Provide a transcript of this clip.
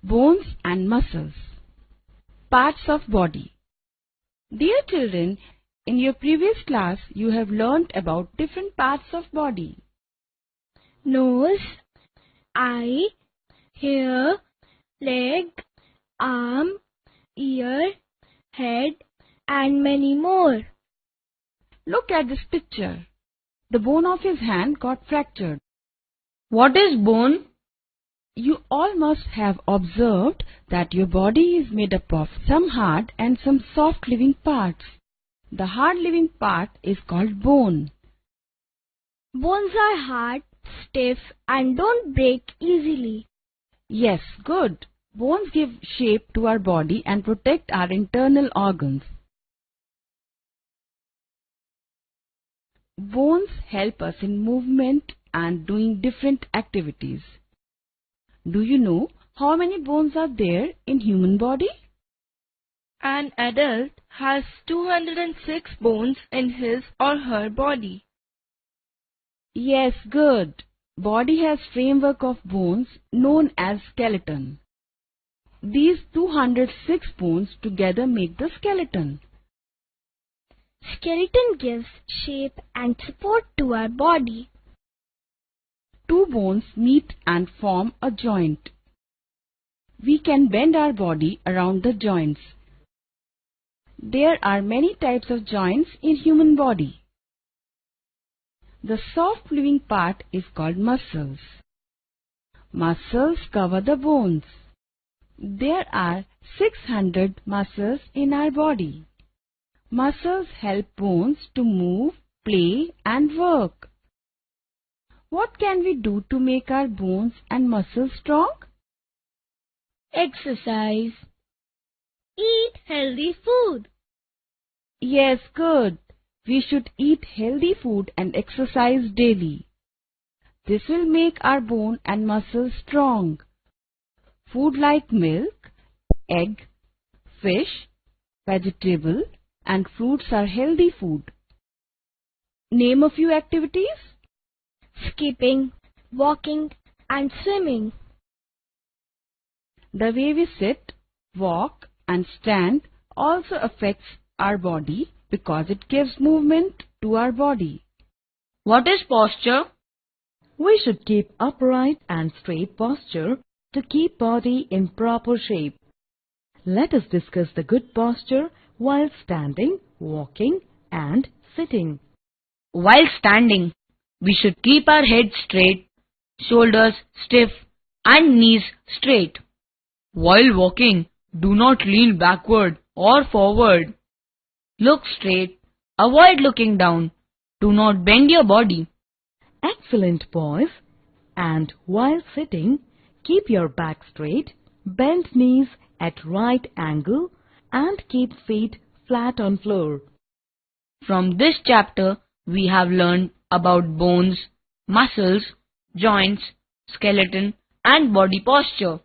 Bones and muscles. Parts of body. Dear children, in your previous class you have learnt about different parts of body. Nose, eye, hair, leg, arm, ear, head, and many more. Look at this picture. The bone of his hand got fractured. What is bone? You all must have observed that your body is made up of some hard and some soft living parts. The hard living part is called bone. Bones are hard, stiff, and don't break easily. Yes, good. Bones give shape to our body and protect our internal organs. Bones help us in movement and doing different activities. Do you know how many bones are there in human body? An adult has 206 bones in his or her body. Yes, good. Body has framework of bones known as skeleton. These 206 bones together make the skeleton. Skeleton gives shape and support to our body. Two bones meet and form a joint. We can bend our body around the joints. There are many types of joints in human body. The soft living part is called muscles. Muscles cover the bones. There are 600 muscles in our body. Muscles help bones to move, play, and work. What can we do to make our bones and muscles strong? Exercise. Eat healthy food. Yes, good. We should eat healthy food and exercise daily. This will make our bone and muscles strong. Food like milk, egg, fish, vegetable, and fruits are healthy food. Name a few activities. Skipping, walking, and swimming. The way we sit, walk, and stand also affects our body because it gives movement to our body. What is posture? We should keep upright and straight posture to keep body in proper shape. Let us discuss the good posture while standing, walking, and sitting. While standing, we should keep our head straight, shoulders stiff, and knees straight. While walking, do not lean backward or forward. Look straight. Avoid looking down. Do not bend your body. Excellent, boys. And while sitting, keep your back straight, bend knees at right angle, and keep feet flat on floor. From this chapter, we have learned about bones, muscles, joints, skeleton, and body posture.